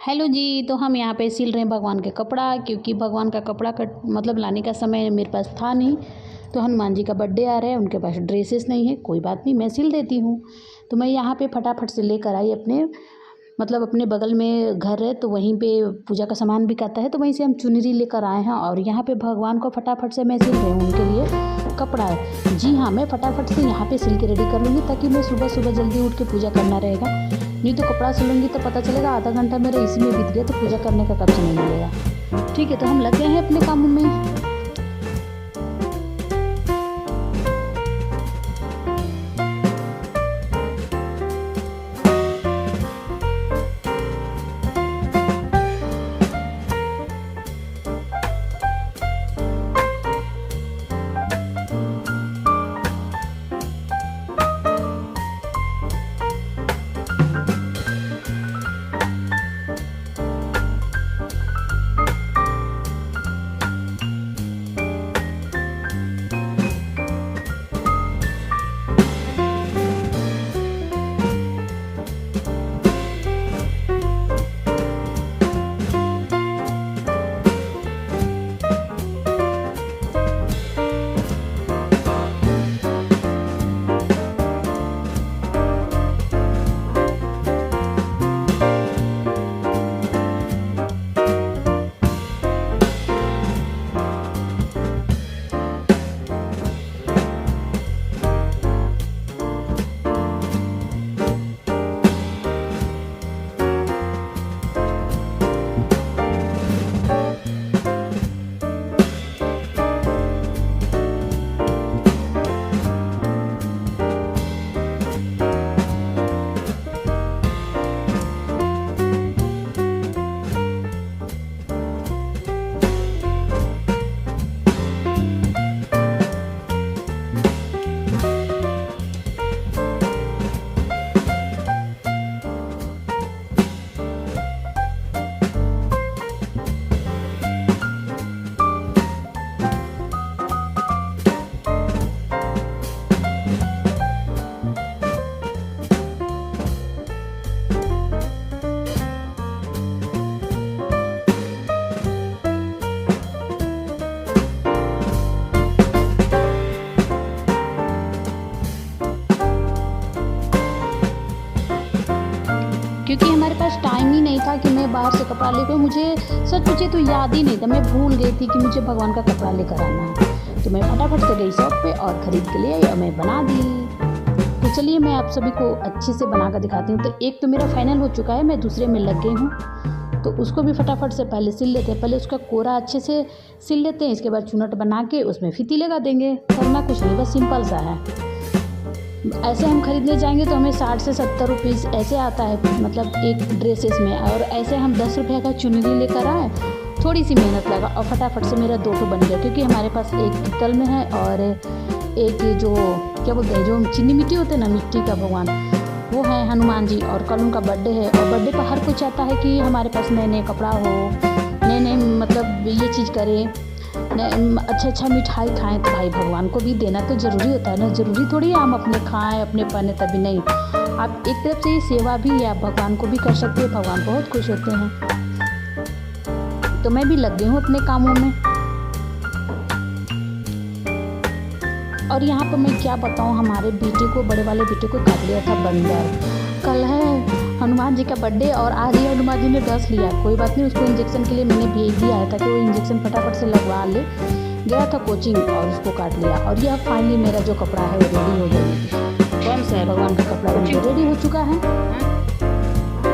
Hello जी। तो हम यहाँ पे सिल रहे हैं भगवान के कपड़ा, क्योंकि भगवान का कपड़ा कट मतलब लाने का समय मेरे पास था नहीं। तो हनुमान जी का बर्थडे आ रहा है, उनके पास ड्रेसेस नहीं है, कोई बात नहीं, मैं सिल देती हूँ। तो मैं यहाँ पे फटाफट से लेकर आई अपने अपने बगल में घर है, तो वहीं पे पूजा का सामान बिकाता है, तो वहीं से हम चुनरी लेकर आए हैं और यहाँ पे भगवान को फटाफट से मैं सिल रही हूँ, उनके लिए कपड़ा है। जी हाँ, मैं फटाफट से यहाँ पे सिल के रेडी कर लूँगी, ताकि मैं सुबह सुबह जल्दी उठ के पूजा करना रहेगा। नहीं तो कपड़ा सिलूँगी तो पता चलेगा आधा घंटा मेरा इसी में बीत गया, तो पूजा करने का कब से नहीं मिलेगा। ठीक है, तो हम लगे हैं अपने कामों में। क्योंकि हमारे पास टाइम ही नहीं था कि मैं बाहर से कपड़ा लेकर, मुझे सच पूछे तो याद ही नहीं था, मैं भूल गई थी कि मुझे भगवान का कपड़ा लेकर आना है। तो मैं फटाफट से गई शॉप पे और ख़रीद के ले आई और मैं बना दी। तो चलिए मैं आप सभी को अच्छे से बना कर दिखाती हूँ। तो एक तो मेरा फाइनल हो चुका है, मैं दूसरे में लग गई हूँ। तो उसको भी फटाफट से पहले सिल लेते हैं। पहले उसका कोरा अच्छे से सिल लेते हैं, इसके बाद चुनट बना के उसमें फीती लगा देंगे। करना कुछ नहीं, बस सिंपल सा है। ऐसे हम खरीदने जाएंगे तो हमें 60 से 70 रुपीज़ ऐसे आता है, मतलब एक ड्रेसेस में। और ऐसे हम 10 रुपये का चुनरी लेकर आए, थोड़ी सी मेहनत लगा और फटाफट से मेरा 2 ठो बन गया। क्योंकि हमारे पास एक पीतल में है और एक जो क्या बोलते हैं, जो चीनी मिट्टी होते हैं ना, मिट्टी का भगवान, वो है हनुमान जी। और कल उनका बर्थडे है और बर्थडे पर हर कोई चाहता है कि हमारे पास नए नए कपड़ा हो, नए नए मतलब ये चीज़ करें, अच्छा मिठाई खाएं। तो भाई भगवान को भी देना तो ज़रूरी होता है ना, ज़रूरी थोड़ी है हम अपने खाएं अपने पहने तभी नहीं। आप एक तरफ से ये सेवा भी है, आप भगवान को भी कर सकते हैं, भगवान बहुत खुश होते हैं। तो मैं भी लग गई हूँ अपने कामों में। और यहाँ पर मैं क्या बताऊँ, हमारे बेटे को, बड़े वाले बेटे को काट लिया था बंदर। कल है हनुमान जी का बर्थडे और आज ही हनुमान जी ने डस लिया। कोई बात नहीं, उसको इंजेक्शन के लिए मैंने भेज दिया है ताकि वो इंजेक्शन फटाफट से लगवा ले। गया था कोचिंग और उसको काट लिया। और यह फाइनली मेरा जो कपड़ा है वो रेडी हो गया। कौन सा है? भगवान का कपड़ा रेडी हो चुका है।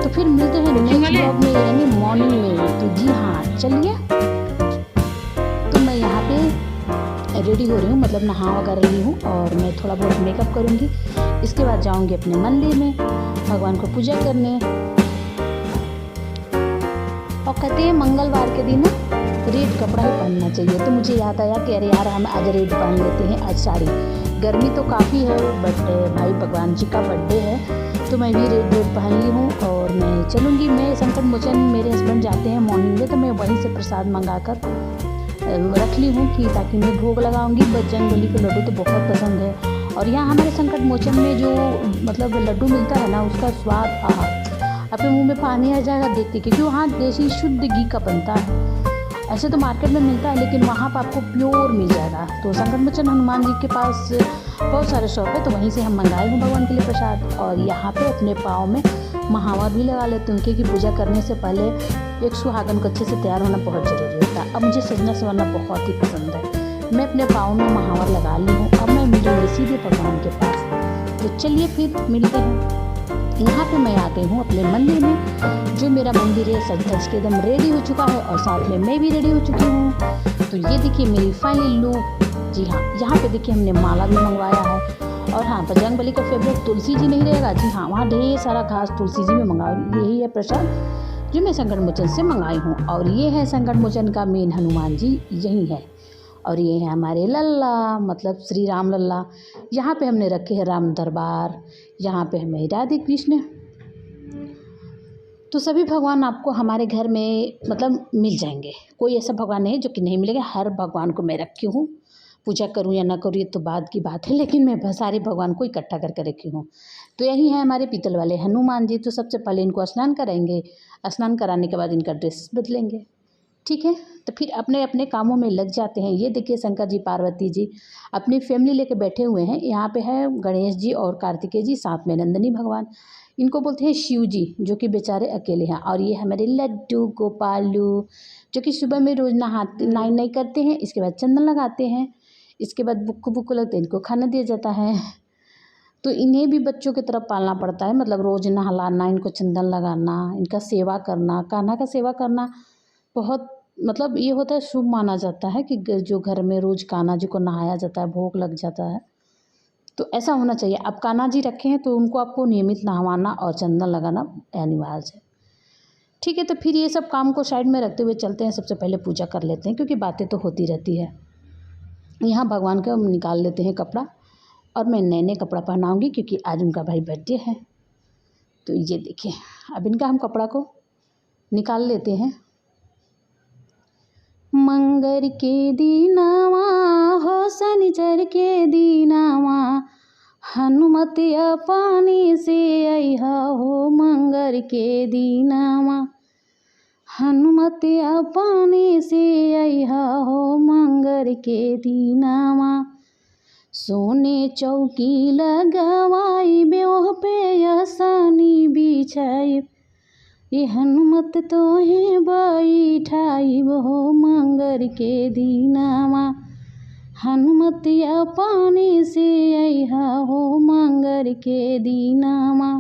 तो फिर मिलते हैं नेक्स्ट ब्लॉग में, यानी मॉर्निंग में। तो जी हाँ, चलिए। तो मैं यहाँ पे रेडी हो रही हूँ, मतलब नहा वगैरह रही हूँ और मैं थोड़ा बहुत मेकअप करूँगी। इसके बाद जाऊँगी अपने मंदिर में भगवान को पूजा करने। और कहते हैं मंगलवार के दिन रेड कपड़ा ही पहनना चाहिए। तो मुझे याद आया कि अरे यार, हम आज रेड पहन लेते हैं, आज साड़ी। गर्मी तो काफ़ी है, बट भाई भगवान जी का बर्थडे है, तो मैं भी रेड पहन ली हूँ और मैं चलूँगी। मैं संकट मोचन, मेरे हस्बैंड जाते हैं मॉर्निंग में, तो मैं वहीं से प्रसाद मंगा कर रख ली हूँ कि ताकि मैं भोग लगाऊंगी। बजरंग बली के लड्डू तो बहुत पसंद है। और यहाँ हमारे संकट मोचन में जो मतलब लड्डू मिलता है ना, उसका स्वाद अपने मुंह में पानी आ जाएगा देखते, क्योंकि वहाँ देसी शुद्ध घी का बनता है। ऐसे तो मार्केट में मिलता है, लेकिन वहाँ पर आपको प्योर मिल जाएगा। तो संकट मोचन हनुमान जी के पास बहुत सारे शॉप है, तो वहीं से हम मंगाए हैं भगवान के लिए प्रसाद। और यहाँ पे अपने पाँव में महावर भी लगा लेते हैं, क्योंकि पूजा करने से पहले एक सुहागन को अच्छे से तैयार होना बहुत ज़रूरी होता है। अब मुझे सजना संवरना बहुत ही पसंद है। मैं अपने पाँव में महावर लगा ली हूँ। अब मैं मिलूँगी सीधे भगवान के पास। तो चलिए फिर मिलते हैं। यहाँ पे मैं आ गई हूँ अपने मंदिर में। जो मेरा मंदिर है सज धज के एकदम रेडी हो चुका है, और साथ में मैं भी रेडी हो चुकी हूँ। तो ये देखिए मेरी फाइनल लुक। जी हाँ, यहाँ पे देखिए हमने माला भी मंगवाया है। और हाँ, बजरंगबली का फेवरेट तुलसी जी नहीं रहेगा। जी हाँ, वहाँ ढेर सारा घास तुलसी जी में मंगा, यही है प्रसाद जो मैं संकट मोचन से मंगाई हूँ। और ये है संकट मोचन का मेन हनुमान जी, यही है। और ये है हमारे लल्ला, मतलब श्री राम लल्ला। यहाँ पे हमने रखे हैं राम दरबार। यहाँ पे हमें राधे कृष्ण। तो सभी भगवान आपको हमारे घर में मतलब मिल जाएंगे। कोई ऐसा भगवान नहीं है जो कि नहीं मिलेगा। हर भगवान को मैं रखी हूँ। पूजा करूँ या ना करूँ ये तो बाद की बात है, लेकिन मैं सारे भगवान को इकट्ठा करके रखी हूँ। तो यही है हमारे पीतल वाले हनुमान जी। तो सबसे पहले इनको स्नान कराएंगे। स्नान कराने के बाद इनका ड्रेस बदलेंगे। ठीक है, तो फिर अपने अपने कामों में लग जाते हैं। ये देखिए शंकर जी पार्वती जी अपनी फैमिली लेके बैठे हुए हैं। यहाँ पे है गणेश जी और कार्तिकेय जी, साथ में नंदनी भगवान। इनको बोलते हैं शिव जी, जो कि बेचारे अकेले हैं। और ये हमारे लड्डू गोपालू, जो कि सुबह में रोज़ नहाते नाई करते हैं। इसके बाद चंदन लगाते हैं। इसके बाद बुक्कू बुक्कू लगते हैं, इनको खाना दिया जाता है। तो इन्हें भी बच्चों की तरफ पालना पड़ता है, मतलब रोज़ नहलाना, इनको चंदन लगाना, इनका सेवा करना। कान्हा का सेवा करना बहुत मतलब ये होता है, शुभ माना जाता है कि जो घर में रोज़ कान्हा जी को नहाया जाता है, भोग लग जाता है, तो ऐसा होना चाहिए। अब कान्हा जी रखे हैं तो उनको आपको नियमित नहवाना और चंदन लगाना अनिवार्य है। ठीक है, तो फिर ये सब काम को साइड में रखते हुए चलते हैं। सबसे पहले पूजा कर लेते हैं, क्योंकि बातें तो होती रहती है। यहाँ भगवान का निकाल लेते हैं कपड़ा, और मैं नए नए कपड़ा पहनाऊँगी, क्योंकि आज उनका भाई बर्थडे है। तो ये देखिए, अब इनका हम कपड़ा को निकाल लेते हैं। मंगर के दीनावा हो शनिचर के दीनावा, हनुमतिया पानी से अइहा हो मंगर के दीनावा। हनुमतिया पानी से अइहा हो मंगर के दीनावा। सोने चौकी लगवाई ब्योह पे आसानी बिछाई, ये हनुमत तोहे बैठाई हो मंगर के दीनावा। हनुमतिया पानी से अइहा हो मंगर के दीनावा।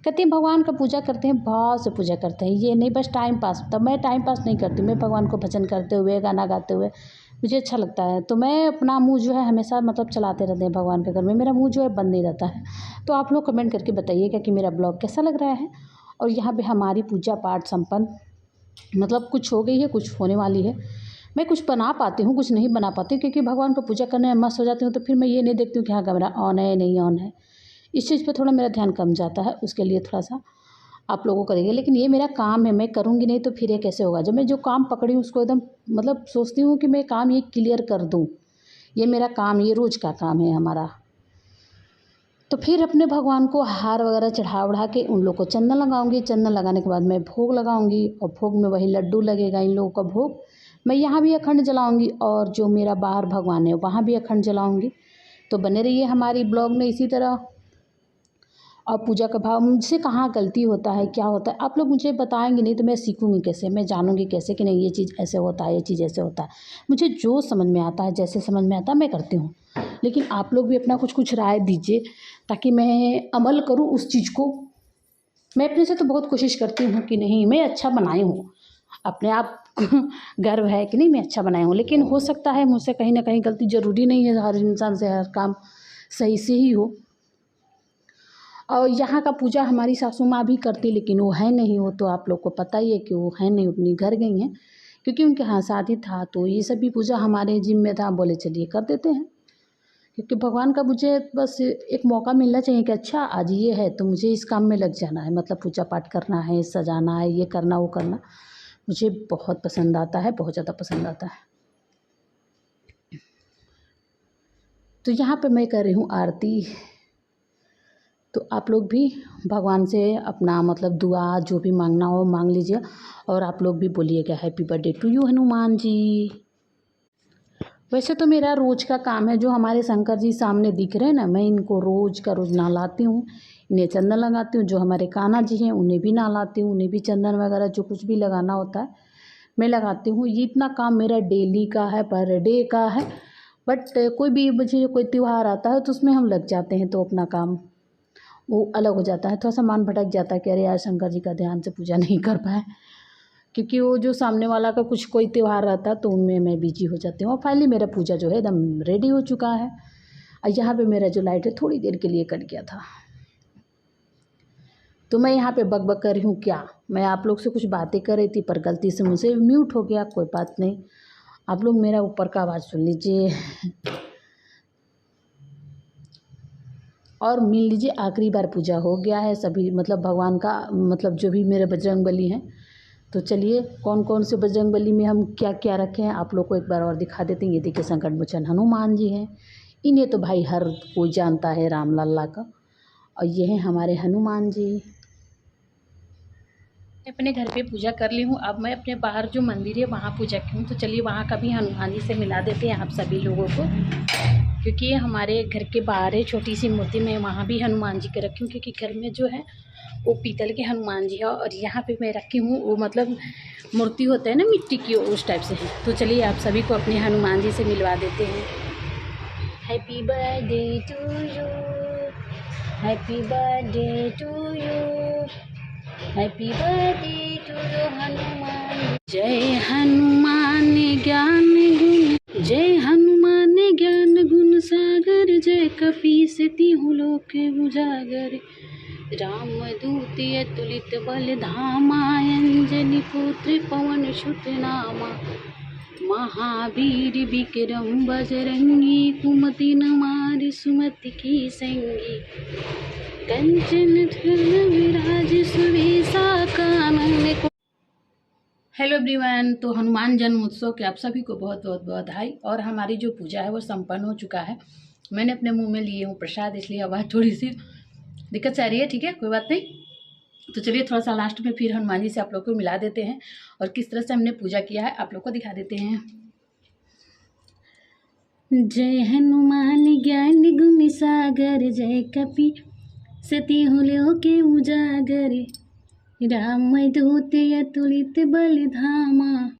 कहते हैं भगवान का पूजा करते हैं, भाव से पूजा करते हैं। ये नहीं बस टाइम पास। तब मैं टाइम पास नहीं करती, मैं भगवान को भजन करते हुए, गाना गाते हुए मुझे अच्छा लगता है। तो मैं अपना मुँह जो है हमेशा मतलब चलाते रहते हैं भगवान के घर में। मेरा मुँह जो है बंद नहीं रहता है। तो आप लोग कमेंट करके बताइएगा कि मेरा ब्लॉग कैसा लग रहा है। और यहाँ पे हमारी पूजा पाठ संपन्न मतलब कुछ हो गई है, कुछ होने वाली है। मैं कुछ बना पाती हूँ, कुछ नहीं बना पाती, क्योंकि भगवान को पूजा करने में मस्त हो जाती हूँ। तो फिर मैं ये नहीं देखती हूँ कि हाँ कैमरा ऑन है नहीं ऑन है। इस चीज़ पे थोड़ा मेरा ध्यान कम जाता है। उसके लिए थोड़ा सा आप लोगों को करेंगे, लेकिन ये मेरा काम है, मैं करूँगी नहीं तो फिर ये कैसे होगा। जब मैं जो काम पकड़ी हूँ उसको एकदम मतलब सोचती हूँ कि मैं काम ये क्लियर कर दूँ। ये मेरा काम, ये रोज़ का काम है हमारा। तो फिर अपने भगवान को हार वगैरह चढ़ा उढ़ा के उन लोग को चंदन लगाऊंगी। चंदन लगाने के बाद मैं भोग लगाऊंगी, और भोग में वही लड्डू लगेगा इन लोगों का भोग। मैं यहाँ भी अखंड जलाऊंगी, और जो मेरा बाहर भगवान है वहाँ भी अखंड जलाऊंगी। तो बने रहिए हमारी ब्लॉग में इसी तरह। और पूजा का भाव मुझसे कहाँ गलती होता है, क्या होता है, आप लोग मुझे बताएंगे नहीं तो मैं सीखूंगी कैसे, मैं जानूंगी कैसे कि नहीं ये चीज़ ऐसे होता है, ये चीज़ ऐसे होता है। मुझे जो समझ में आता है, जैसे समझ में आता है मैं करती हूँ। लेकिन आप लोग भी अपना कुछ कुछ राय दीजिए, ताकि मैं अमल करूँ उस चीज़ को। मैं अपने से तो बहुत कोशिश करती हूँ कि नहीं मैं अच्छा बनाई हूँ, अपने आप गर्व है कि नहीं मैं अच्छा बनाई हूँ। लेकिन हो सकता है मुझसे कहीं ना कहीं गलती, ज़रूरी नहीं है हर इंसान से हर काम सही से ही हो। और यहाँ का पूजा हमारी सासू माँ भी करती, लेकिन वो है नहीं। वो तो आप लोग को पता ही है कि वो है नहीं, अपनी घर गई हैं, क्योंकि उनके यहाँ शादी था। तो ये सभी पूजा हमारे जिम्मे था, बोले चलिए कर देते हैं। क्योंकि भगवान का मुझे बस एक मौका मिलना चाहिए कि अच्छा आज ये है तो मुझे इस काम में लग जाना है, मतलब पूजा पाठ करना है, सजाना है, ये करना वो करना मुझे बहुत पसंद आता है, बहुत ज़्यादा पसंद आता है। तो यहाँ पे मैं कर रही हूँ आरती। तो आप लोग भी भगवान से अपना मतलब दुआ जो भी मांगना हो मांग लीजिए, और आप लोग भी बोलिएगा happy birthday to you Hanuman ji. वैसे तो मेरा रोज़ का काम है, जो हमारे शंकर जी सामने दिख रहे हैं ना, मैं इनको रोज़ का रोज़ नहलाती हूँ, इन्हें चंदन लगाती हूँ। जो हमारे कान्हा जी हैं उन्हें भी नहलाती हूँ, उन्हें भी चंदन वगैरह जो कुछ भी लगाना होता है मैं लगाती हूँ। ये इतना काम मेरा डेली का है, पर डे का है। बट कोई भी मुझे कोई त्यौहार आता है तो उसमें हम लग जाते हैं, तो अपना काम वो अलग हो जाता है। थोड़ा सा मन भटक जाता है कि अरे यार शंकर जी का ध्यान से पूजा नहीं कर पाए, क्योंकि वो जो सामने वाला का कुछ कोई त्यौहार रहता है तो उनमें मैं बिजी हो जाती हूँ। और फाइनली मेरा पूजा जो है एकदम रेडी हो चुका है। और यहाँ पे मेरा जो लाइट है थोड़ी देर के लिए कट गया था, तो मैं यहाँ पे बक बक कर रही हूँ क्या, मैं आप लोग से कुछ बातें कर रही थी पर गलती से मुझसे म्यूट हो गया। कोई बात नहीं, आप लोग मेरा ऊपर का आवाज़ सुन लीजिए और मिल लीजिए। आखिरी बार पूजा हो गया है सभी मतलब भगवान का, मतलब जो भी मेरे बजरंगबली हैं। तो चलिए कौन कौन से बजरंगबली में हम क्या क्या रखे हैं आप लोग को एक बार और दिखा देते हैं। ये देखिए संकट मोचन हनुमान जी हैं, इन्हें तो भाई हर कोई जानता है राम लल्ला का। और ये हैं हमारे हनुमान जी। अपने घर पे पूजा कर ली हूँ, अब मैं अपने बाहर जो मंदिर है वहाँ पूजा की हूँ। तो चलिए वहाँ का भी हनुमान जी से मिला देते हैं आप सभी लोगों को, क्योंकि ये हमारे घर के बाहर है छोटी सी मूर्ति। मैं वहाँ भी हनुमान जी के रखी हूँ, क्योंकि घर में जो है वो पीतल के हनुमान जी है, और यहाँ पे मैं रखी हूँ वो मतलब मूर्ति होता है ना मिट्टी की, उस टाइप से है। तो चलिए आप सभी को अपने हनुमान जी से मिलवा देते हैं। Happy birthday to you, happy birthday to you, happy birthday to you Hanuman. जय हनुमान ज्ञान गुण, जय हनुमान ज्ञान गुण सागर, जय कपीस तिहु लोक उजागर, राम दूत अतुलित बल धामा, अंजनी पुत्र पवन सुत नामा, महावीर विक्रम बजरंगी, कुमति निवार सुमति की संगी, कंचन विराज सुवेशा कानन को। हेलो एवरीवन, तो हनुमान जन्मोत्सव के आप सभी को बहुत बहुत बधाई। और हमारी जो पूजा है वो संपन्न हो चुका है। मैंने अपने मुंह में लिए हूँ प्रसाद, इसलिए आवाज़ थोड़ी सी दिक्कत आ रही है, ठीक है कोई बात नहीं। तो चलिए थोड़ा सा लास्ट में फिर हनुमान जी से आप लोग को मिला देते हैं, और किस तरह से हमने पूजा किया है आप लोग को दिखा देते हैं। जय हनुमान ज्ञान गुण सागर, जय कपि सतिहु लोक उजागर, राम दूत अतुलित बल धामा,